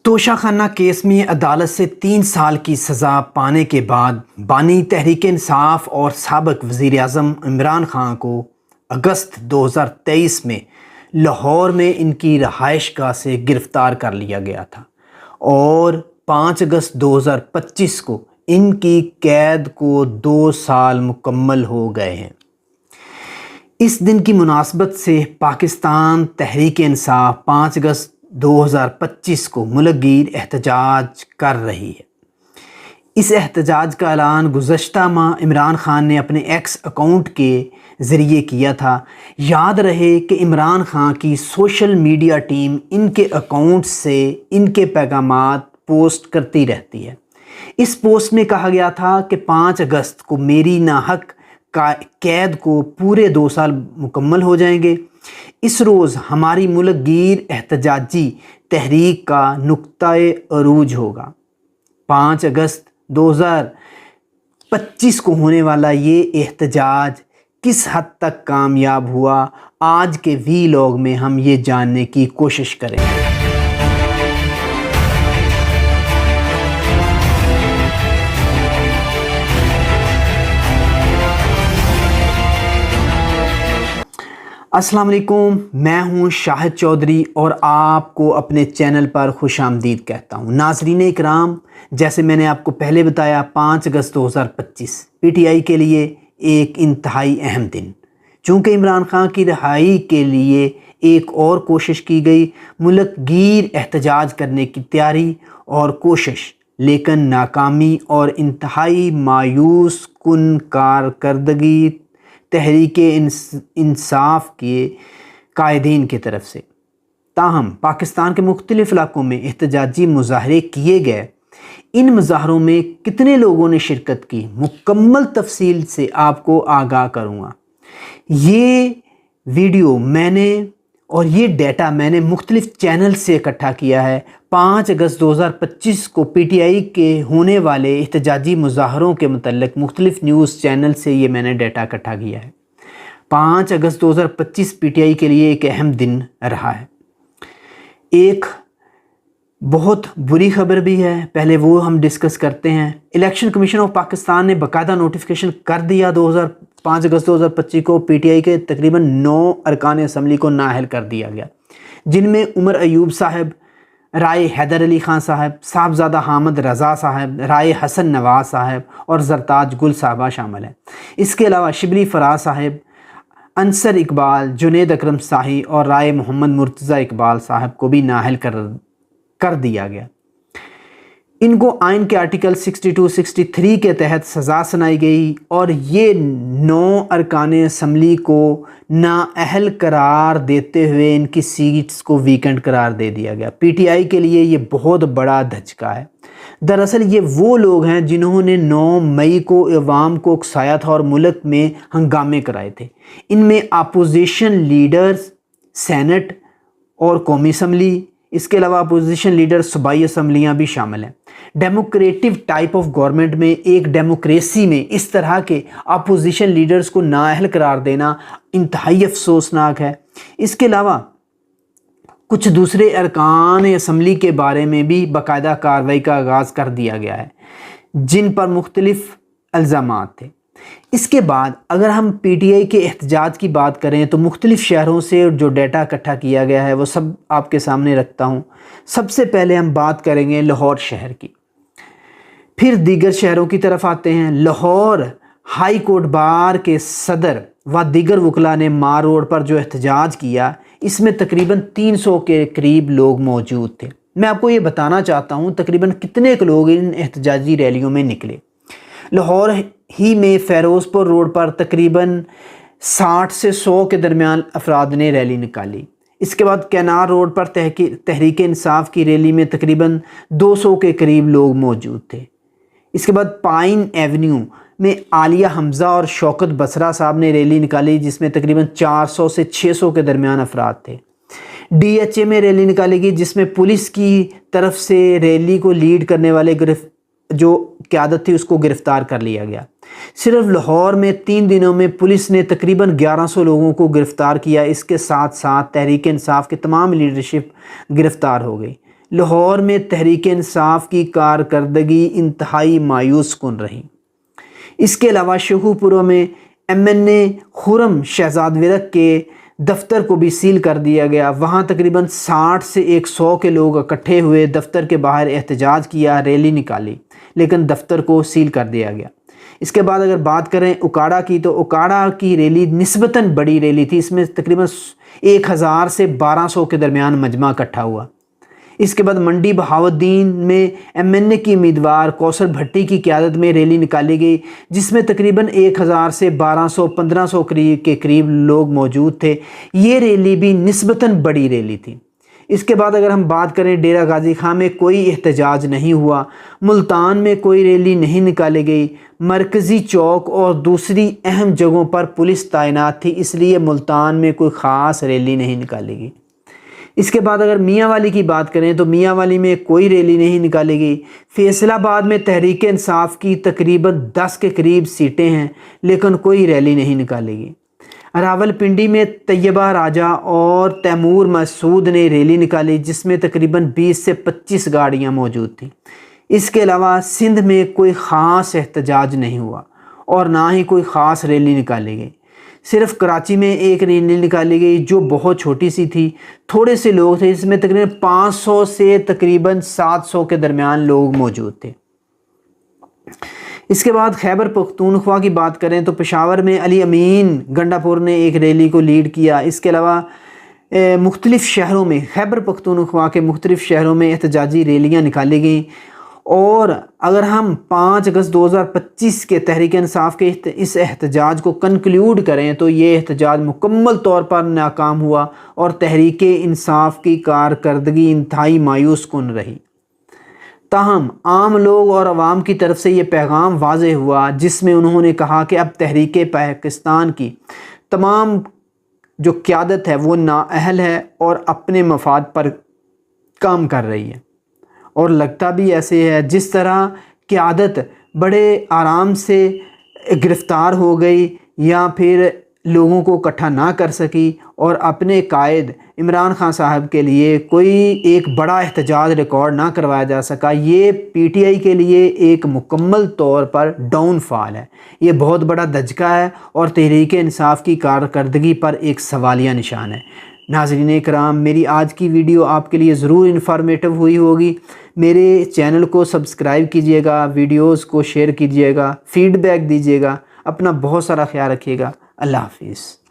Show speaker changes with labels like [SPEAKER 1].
[SPEAKER 1] توشہ خانہ کیس میں عدالت سے 3 سال کی سزا پانے کے بعد بانی تحریک انصاف اور سابق وزیر اعظم عمران خان کو اگست 2023 میں لاہور میں ان کی رہائش گاہ سے گرفتار کر لیا گیا تھا اور 5 اگست 2025 کو ان کی قید کو 2 سال مکمل ہو گئے ہیں۔ اس دن کی مناسبت سے پاکستان تحریک انصاف 5 اگست 2025 کو ملک گیر احتجاج کر رہی ہے۔ اس احتجاج کا اعلان گزشتہ ماہ عمران خان نے اپنے ایکس اکاؤنٹ کے ذریعے کیا تھا۔ یاد رہے کہ عمران خان کی سوشل میڈیا ٹیم ان کے اکاؤنٹ سے ان کے پیغامات پوسٹ کرتی رہتی ہے۔ اس پوسٹ میں کہا گیا تھا کہ 5 اگست کو میری ناحق قید کو پورے 2 سال مکمل ہو جائیں گے۔ اس روز ہماری ملک گیر احتجاجی تحریک کا نقطۂ عروج ہوگا۔ 5 اگست 2025 کو ہونے والا یہ احتجاج کس حد تک کامیاب ہوا، آج کے وی-لاگ میں ہم یہ جاننے کی کوشش کریں گے۔ السلام علیکم، میں ہوں شاہد چودھری اور آپ کو اپنے چینل پر خوش آمدید کہتا ہوں۔ ناظرین اکرام، جیسے میں نے آپ کو پہلے بتایا، 5 اگست 2025 پی ٹی آئی کے لیے ایک انتہائی اہم دن، چونکہ عمران خان کی رہائی کے لیے ایک اور کوشش کی گئی، ملک گیر احتجاج کرنے کی تیاری اور کوشش، لیکن ناکامی اور انتہائی مایوس کن کارکردگی تحریک انصاف کے قائدین کی طرف سے۔ تاہم پاکستان کے مختلف علاقوں میں احتجاجی مظاہرے کیے گئے۔ ان مظاہروں میں کتنے لوگوں نے شرکت کی، مکمل تفصیل سے آپ کو آگاہ کروں گا۔ یہ ویڈیو اور یہ ڈیٹا میں نے مختلف چینل سے اکٹھا کیا ہے۔ 5 اگست 2025 کو پی ٹی آئی کے ہونے والے احتجاجی مظاہروں کے متعلق مختلف نیوز چینل سے یہ میں نے ڈیٹا اکٹھا کیا ہے۔ 5 اگست 2025 پی ٹی آئی کے لیے ایک اہم دن رہا ہے۔ ایک بہت بری خبر بھی ہے، پہلے وہ ہم ڈسکس کرتے ہیں۔ الیکشن کمیشن آف پاکستان نے باقاعدہ نوٹیفیکیشن کر دیا 5 اگست 2025 کو پی ٹی آئی کے تقریباً 9 ارکان اسمبلی کو نااہل کر دیا گیا، جن میں عمر ایوب صاحب، رائے حیدر علی خان صاحب، صاحبزادہ حامد رضا صاحب، رائے حسن نواز صاحب اور زرتاج گل صاحبہ شامل ہیں۔ اس کے علاوہ شبلی فراز صاحب، انصر اقبال، جنید اکرم شاہی اور رائے محمد مرتضی اقبال صاحب کو بھی نااہل کر دیا گیا۔ ان کو آئین کے آرٹیکل 62 63 کے تحت سزا سنائی گئی اور یہ 9 ارکان اسمبلی کو نااہل قرار دیتے ہوئے ان کی سیٹس کو ویکنٹ قرار دے دیا گیا۔ پی ٹی آئی کے لیے یہ بہت بڑا دھچکا ہے۔ دراصل یہ وہ لوگ ہیں جنہوں نے 9 مئی کو عوام کو اکسایا تھا اور ملک میں ہنگامے کرائے تھے۔ ان میں اپوزیشن لیڈرز، سینٹ اور قومی اسمبلی، اس کے علاوہ اپوزیشن لیڈر صوبائی اسمبلیاں بھی شامل ہیں۔ ڈیموکریٹو ٹائپ آف گورنمنٹ میں، ایک ڈیموکریسی میں اس طرح کے اپوزیشن لیڈرز کو نااہل قرار دینا انتہائی افسوسناک ہے۔ اس کے علاوہ کچھ دوسرے ارکان اسمبلی کے بارے میں بھی باقاعدہ کارروائی کا آغاز کر دیا گیا ہے، جن پر مختلف الزامات تھے۔ اس کے بعد اگر ہم پی ٹی آئی کے احتجاج کی بات کریں تو مختلف شہروں سے جو ڈیٹا اکٹھا کیا گیا ہے وہ سب آپ کے سامنے رکھتا ہوں۔ سب سے پہلے ہم بات کریں گے لاہور شہر کی، پھر دیگر شہروں کی طرف آتے ہیں۔ لاہور ہائی کورٹ بار کے صدر و دیگر وکلاء نے مار روڈ پر جو احتجاج کیا، اس میں تقریباً 300 کے قریب لوگ موجود تھے۔ میں آپ کو یہ بتانا چاہتا ہوں تقریباً کتنے لوگ ان احتجاجی ریلیوں میں نکلے۔ لاہور ہی میں فیروز پور روڈ پر تقریباً 60 سے 100 کے درمیان افراد نے ریلی نکالی۔ اس کے بعد کینار روڈ پر تحریک انصاف کی ریلی میں تقریباً 200 کے قریب لوگ موجود تھے۔ اس کے بعد پائن ایونیو میں عالیہ حمزہ اور شوکت بسرا صاحب نے ریلی نکالی، جس میں تقریباً 400 سے 600 کے درمیان افراد تھے۔ ڈی ایچ اے میں ریلی نکالی گئی، جس میں پولیس کی طرف سے ریلی کو لیڈ کرنے والے جو قیادت تھی اس کو گرفتار کر لیا گیا۔ صرف لاہور میں 3 دنوں میں پولیس نے تقریباً 1100 لوگوں کو گرفتار کیا۔ اس کے ساتھ ساتھ تحریک انصاف کے تمام لیڈرشپ گرفتار ہو گئی۔ لاہور میں تحریک انصاف کی کارکردگی انتہائی مایوس کن رہی۔ اس کے علاوہ شیخو پورہ میں MNA خرم شہزاد ورق کے دفتر کو بھی سیل کر دیا گیا۔ وہاں تقریباً 60 سے 100 کے لوگ اکٹھے ہوئے، دفتر کے باہر احتجاج کیا، ریلی نکالی، لیکن دفتر کو سیل کر دیا گیا۔ اس کے بعد اگر بات کریں اکاڑا کی، تو اکاڑا کی ریلی نسبتاً بڑی ریلی تھی، اس میں تقریباً 1000 سے 1200 کے درمیان مجمع اکٹھا ہوا۔ اس کے بعد منڈی بہاؤالدین میں MNA کی امیدوار کوثر بھٹی کی قیادت میں ریلی نکالی گئی، جس میں تقریباً 1000 سے 1200-1500 کے قریب لوگ موجود تھے۔ یہ ریلی بھی نسبتاً بڑی ریلی تھی۔ اس کے بعد اگر ہم بات کریں ڈیرہ غازی خان میں کوئی احتجاج نہیں ہوا، ملتان میں کوئی ریلی نہیں نکالی گئی، مرکزی چوک اور دوسری اہم جگہوں پر پولیس تعینات تھی، اس لیے ملتان میں کوئی خاص ریلی نہیں نکالی گئی۔ اس کے بعد اگر میاں والی کی بات کریں تو میاں والی میں کوئی ریلی نہیں نکالی گئی۔ فیصل آباد میں تحریک انصاف کی تقریباً 10 کے قریب سیٹیں ہیں، لیکن کوئی ریلی نہیں نکالی گئی۔ راول پنڈی میں طیبہ راجہ اور تیمور مسعود نے ریلی نکالی، جس میں تقریباً 20 سے 25 گاڑیاں موجود تھیں۔ اس کے علاوہ سندھ میں کوئی خاص احتجاج نہیں ہوا اور نہ ہی کوئی خاص ریلی نکالی گئی۔ صرف کراچی میں ایک ریلی نکالی گئی جو بہت چھوٹی سی تھی، تھوڑے سے لوگ تھے، اس میں تقریباً 500 سے تقریباً 700 کے درمیان لوگ موجود تھے۔ اس کے بعد خیبر پختونخوا کی بات کریں تو پشاور میں علی امین گنڈا پور نے ایک ریلی کو لیڈ کیا۔ اس کے علاوہ مختلف شہروں میں، خیبر پختونخوا کے مختلف شہروں میں احتجاجی ریلیاں نکالی گئیں۔ اور اگر ہم 5 اگست 2025 کے تحریک انصاف کے اس احتجاج کو کنکلیوڈ کریں تو یہ احتجاج مکمل طور پر ناکام ہوا اور تحریک انصاف کی کارکردگی انتہائی مایوس کن رہی۔ تاہم عام لوگ اور عوام کی طرف سے یہ پیغام واضح ہوا، جس میں انہوں نے کہا کہ اب تحریک پاکستان کی تمام جو قیادت ہے وہ نااہل ہے اور اپنے مفاد پر کام کر رہی ہے، اور لگتا بھی ایسے ہے جس طرح قیادت بڑے آرام سے گرفتار ہو گئی یا پھر لوگوں کو اکٹھا نہ کر سکی، اور اپنے قائد عمران خان صاحب کے لیے کوئی ایک بڑا احتجاج ریکارڈ نہ کروایا جا سکا۔ یہ PTI کے لیے ایک مکمل طور پر ڈاؤن فال ہے، یہ بہت بڑا دھچکا ہے اور تحریک انصاف کی کارکردگی پر ایک سوالیہ نشان ہے۔ ناظرین کرام، میری آج کی ویڈیو آپ کے لیے ضرور انفارمیٹو ہوئی ہوگی۔ میرے چینل کو سبسکرائب کیجئے گا، ویڈیوز کو شیئر کیجئے گا، فیڈ بیک دیجئے گا، اپنا بہت سارا خیال رکھیے گا۔ اللہ حافظ۔